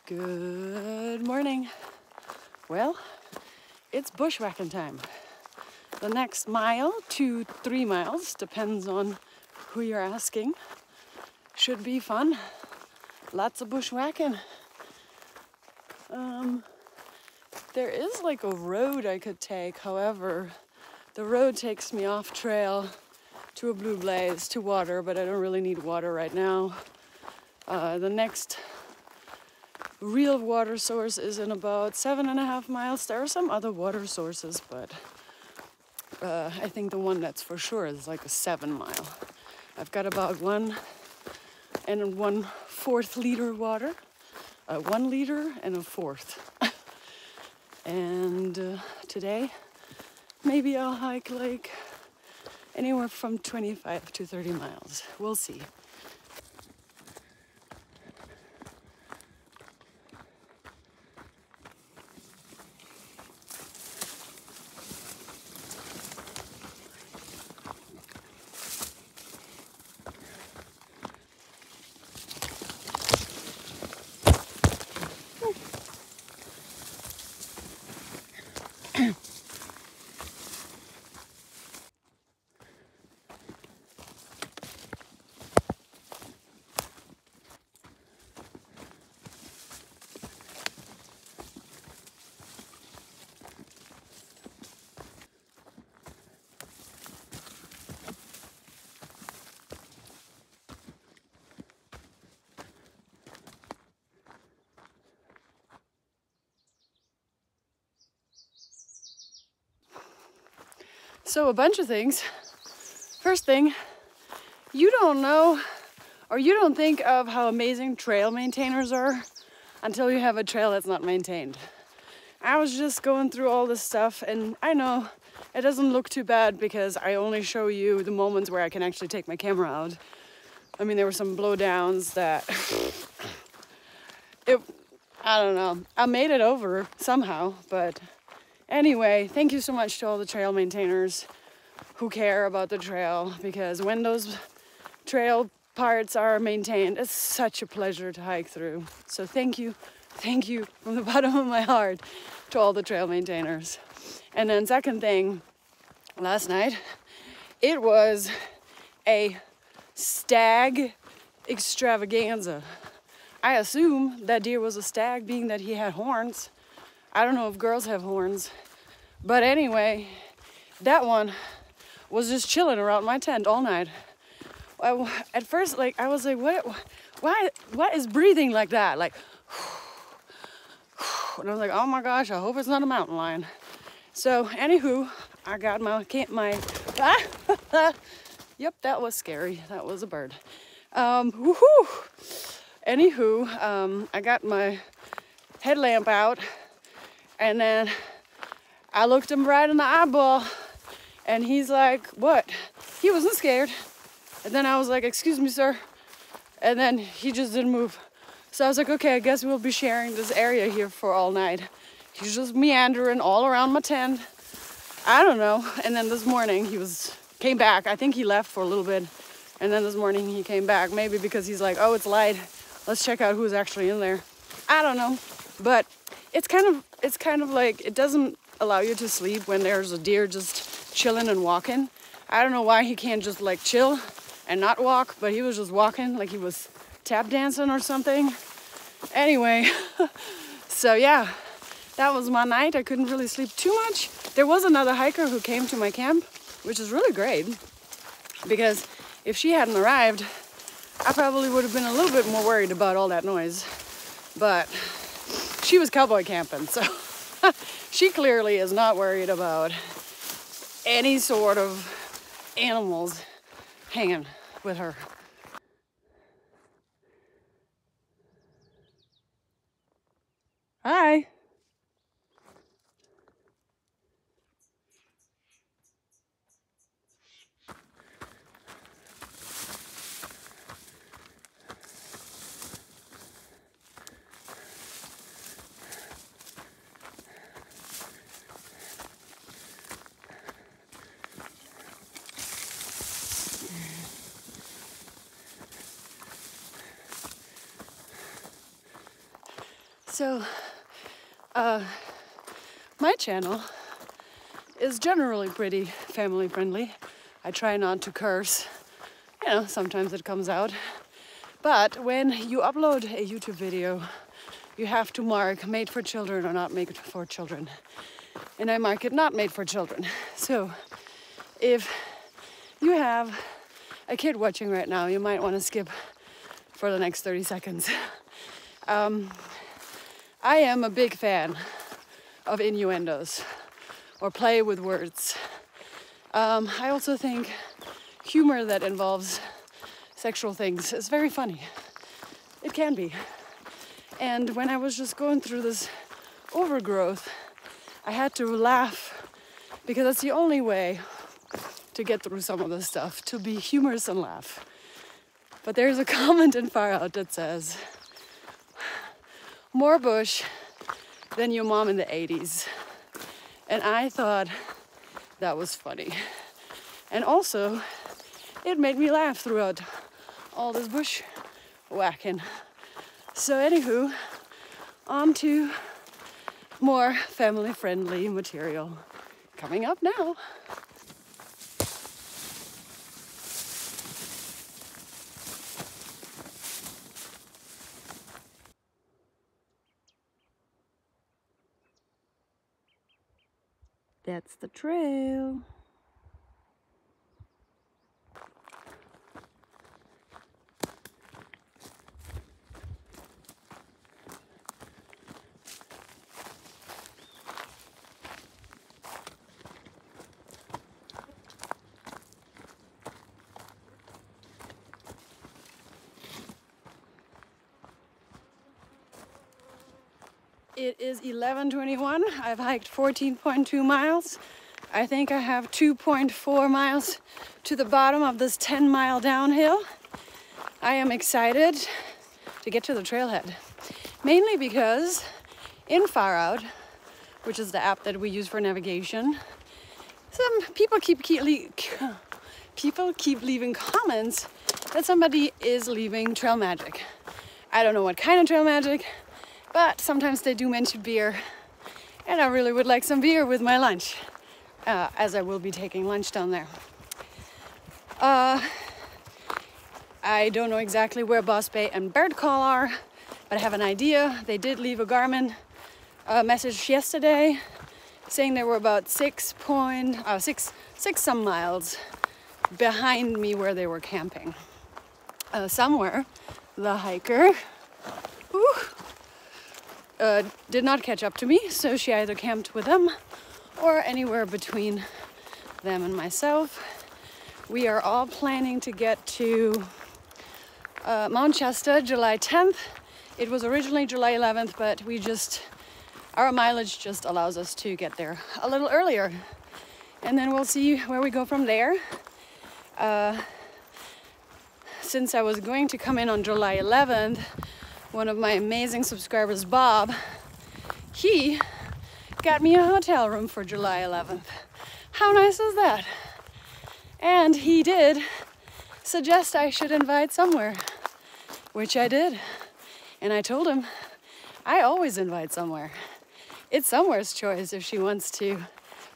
Good morning. Well, it's bushwhacking time. The next mile to 3 miles, depends on who you're asking, should be fun. Lots of bushwhacking. There is like a road I could take, however, the road takes me off trail to a blue blaze, to water, but I don't really need water right now. The next real water source is in about 7.5 miles. There are some other water sources, but I think the one that's for sure is like a 7 mile. I've got about 1 1/4 liter water, 1 liter and a fourth. And today, maybe I'll hike like anywhere from 25 to 30 miles. We'll see. So a bunch of things. First thing, you don't know or you don't think of how amazing trail maintainers are until you have a trail that's not maintained. I was just going through all this stuff, and I know it doesn't look too bad because I only show you the moments where I can actually take my camera out. I mean, there were some blowdowns that I don't know. I made it over somehow, but anyway, thank you so much to all the trail maintainers who care about the trail, because when those trail parts are maintained, it's such a pleasure to hike through. So thank you from the bottom of my heart to all the trail maintainers. And then second thing, last night, it was a stag extravaganza. I assume that deer was a stag, being that he had horns. I don't know if girls have horns, but anyway, that one was just chilling around my tent all night. At first, I was like, what is breathing like that? Like, and I was like, oh my gosh, I hope it's not a mountain lion. So, anywho, I got yep, that was scary. That was a bird. Anywho, I got my headlamp out, and then I looked him right in the eyeball, and he's like, what? He wasn't scared. And then I was like, excuse me, sir. And then he just didn't move. So I was like, okay, I guess we'll be sharing this area here for all night. He's just meandering all around my tent. I don't know. And then this morning came back. I think he left for a little bit. And then this morning he came back, maybe because he's like, oh, it's light. Let's check out who's actually in there. I don't know. But it's kind of like, it doesn't allow you to sleep when there's a deer just chilling and walking. I don't know why he can't just like chill and not walk, but he was just walking like he was tap dancing or something. Anyway, so yeah, that was my night. I couldn't really sleep too much. There was another hiker who came to my camp, which is really great, because if she hadn't arrived, I probably would have been a little bit more worried about all that noise. But she was cowboy camping, so she clearly is not worried about any sort of animals hanging with her. Hi. So, my channel is generally pretty family friendly. I try not to curse. You know, sometimes it comes out. But when you upload a YouTube video, you have to mark made for children or not made for children. And I mark it not made for children. So if you have a kid watching right now, you might want to skip for the next 30 seconds. I am a big fan of innuendos or play with words. I also think humor that involves sexual things is very funny. It can be. And when I was just going through this overgrowth, I had to laugh because that's the only way to get through some of this stuff, to be humorous and laugh. But there's a comment in Far Out that says, more bush than your mom in the 80s. And I thought that was funny. And also, it made me laugh throughout all this bush whacking. So anywho, on to more family-friendly material coming up now. That's the trail. It is 11:21. I've hiked 14.2 miles. I think I have 2.4 miles to the bottom of this 10-mile downhill. I am excited to get to the trailhead, mainly because in Far Out, which is the app that we use for navigation, some people keep leaving comments that somebody is leaving trail magic. I don't know what kind of trail magic, but sometimes they do mention beer, and I really would like some beer with my lunch, as I will be taking lunch down there. I don't know exactly where Boss Bay and Bird Call are, but I have an idea. They did leave a Garmin message yesterday saying they were about 6 some miles behind me where they were camping. Somewhere, the hiker did not catch up to me, so she either camped with them or anywhere between them and myself. We are all planning to get to Mount Shasta July 10th. It was originally July 11th, but our mileage just allows us to get there a little earlier. And then we'll see where we go from there. Since I was going to come in on July 11th, one of my amazing subscribers, Bob, he got me a hotel room for July 11th. How nice is that? And he did suggest I should invite somewhere, which I did. And I told him, I always invite somewhere. It's somewhere's choice if she wants to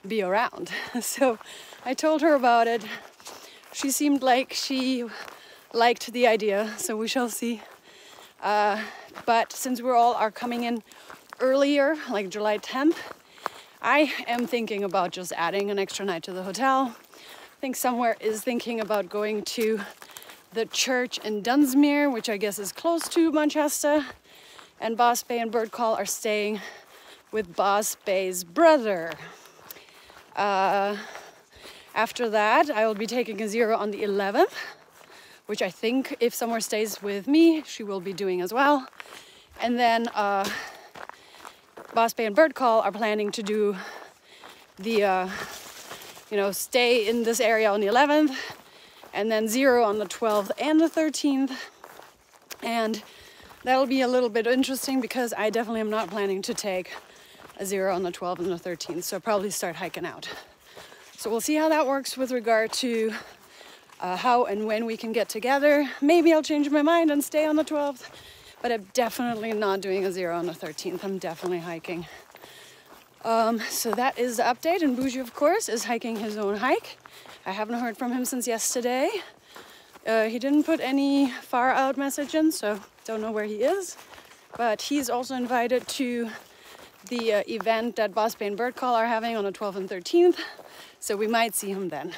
be around. So I told her about it. She seemed like she liked the idea, so we shall see. But since we all are coming in earlier, like July 10th, I am thinking about just adding an extra night to the hotel. I think Somewhere is thinking about going to the church in Dunsmuir, which I guess is close to Manchester. And Boss Bay and Bird Call are staying with Boss Bay's brother. After that, I will be taking a zero on the 11th, which I think if Somewhere stays with me, she will be doing as well. And then Boss Bay and Bird Call are planning to do the, stay in this area on the 11th, and then zero on the 12th and the 13th. And that'll be a little bit interesting because I definitely am not planning to take a zero on the 12th and the 13th, so I'll probably start hiking out. So we'll see how that works with regard to how and when we can get together. Maybe I'll change my mind and stay on the 12th. but I'm definitely not doing a 0 on the 13th. I'm definitely hiking. So that is the update, and Bougie, of course, is hiking his own hike. I haven't heard from him since yesterday. He didn't put any far out message in, so don't know where he is. But he's also invited to the event that Boss Bay and Bird Call are having on the 12th and 13th, so we might see him then.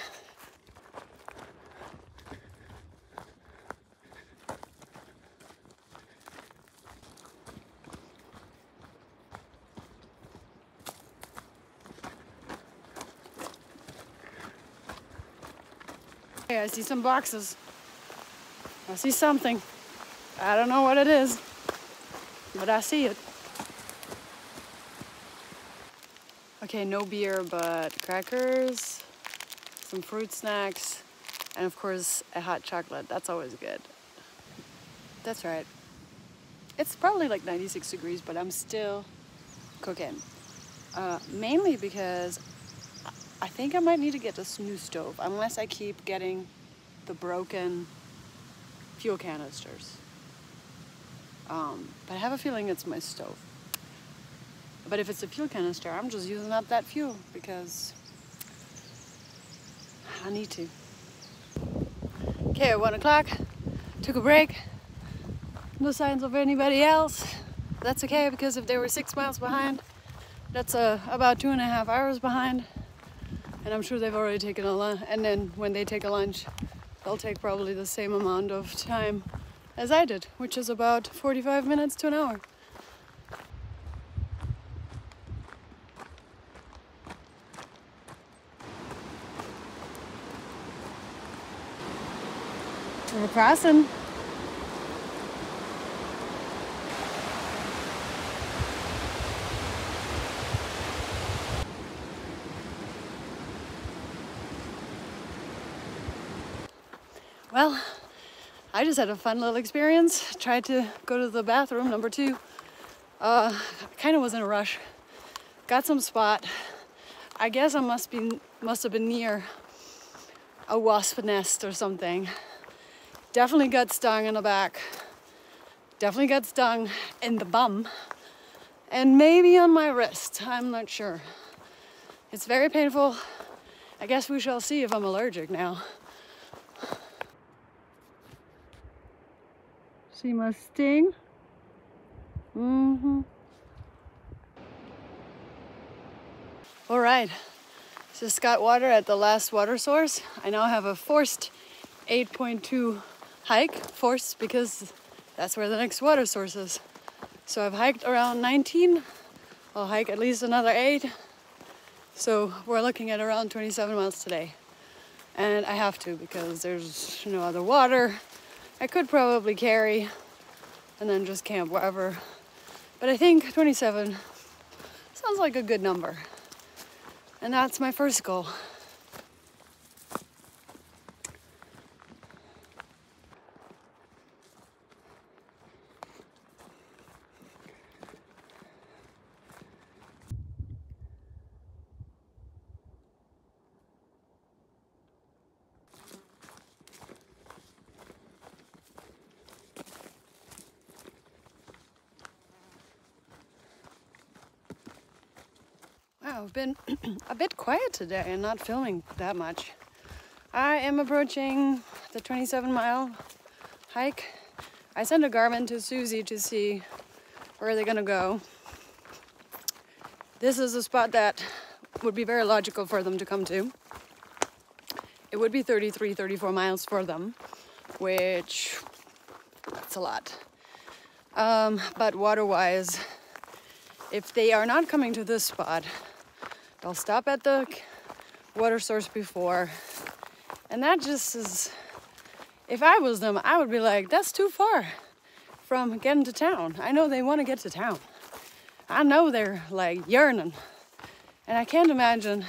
Hey, I see some boxes. I see something. I don't know what it is, but I see it. Okay, no beer, but crackers, some fruit snacks, and of course a hot chocolate. That's always good. That's right. It's probably like 96 degrees, but I'm still cooking. Mainly because I think I might need to get this new stove, unless I keep getting the broken fuel canisters. But I have a feeling it's my stove. But if it's a fuel canister, I'm just using up that fuel because I need to. Okay, at 1 o'clock, took a break. No signs of anybody else. That's okay, because if they were 6 miles behind, that's about 2.5 hours behind. And I'm sure they've already taken a lunch. And then when they take a lunch, they'll take probably the same amount of time as I did, which is about 45 minutes to an hour. River Crossin. Well, I just had a fun little experience. Tried to go to the bathroom, number 2. Kind of was in a rush. Got some spot. I guess I must have been near a wasp nest or something. Definitely got stung in the back. Definitely got stung in the bum. And maybe on my wrist. I'm not sure. It's very painful. I guess we shall see if I'm allergic now. See my sting? All right, just got water at the last water source. I now have a forced 8.2 hike, forced because that's where the next water source is. So I've hiked around 19. I'll hike at least another 8. So we're looking at around 27 miles today. And I have to because there's no other water. I could probably carry and then just camp wherever. But I think 27 sounds like a good number. And that's my first goal. Wow, I've been a bit quiet today and not filming that much. I am approaching the 27-mile hike. I sent a Garmin to Susie to see where they're gonna go. This is a spot that would be very logical for them to come to. It would be 33, 34 miles for them, which that's a lot. But water-wise, if they are not coming to this spot, they'll stop at the water source before. And that just is, if I was them, I would be like, that's too far from getting to town. I know they want to get to town. I know they're like yearning. And I can't imagine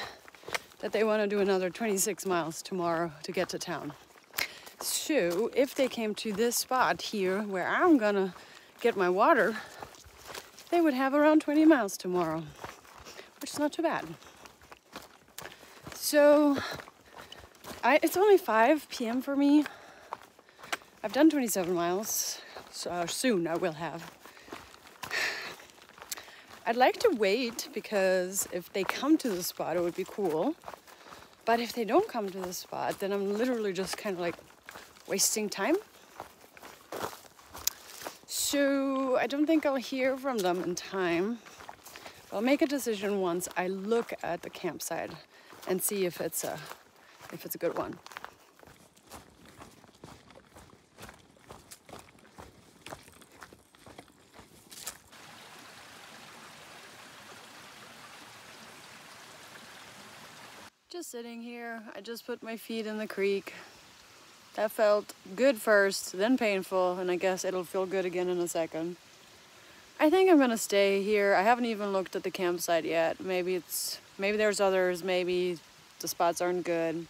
that they want to do another 26 miles tomorrow to get to town. So if they came to this spot here where I'm gonna get my water, they would have around 20 miles tomorrow, which is not too bad. So it's only 5 p.m. for me. I've done 27 miles, So soon I will have. I'd like to wait because if they come to the spot, it would be cool. But if they don't come to the spot, then I'm literally just kind of like wasting time. So I don't think I'll hear from them in time. I'll make a decision once I look at the campsite and see if it's a good one. Just sitting here, I just put my feet in the creek. That felt good first, then painful, and I guess it'll feel good again in a second. I think I'm gonna stay here. I haven't even looked at the campsite yet. Maybe there's others, maybe the spots aren't good.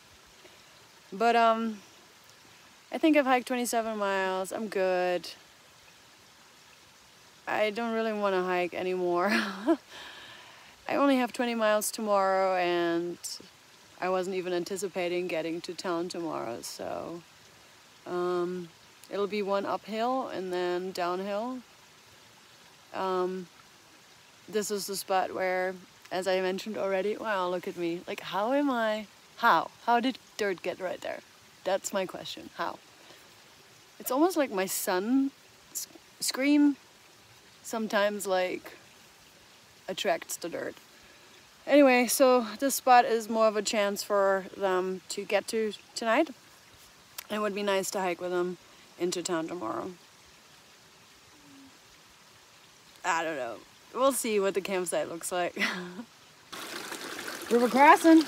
But I think I've hiked 27 miles, I'm good. I don't really want to hike anymore. I only have 20 miles tomorrow, and I wasn't even anticipating getting to town tomorrow, so it'll be one uphill and then downhill. This is the spot where, as I mentioned already, wow, look at me. Like, how did dirt get right there? That's my question. How? It's almost like my son scream sometimes like attracts the dirt. Anyway, so this spot is more of a chance for them to get to tonight. It would be nice to hike with them into town tomorrow. I don't know. We'll see what the campsite looks like. River Crossin.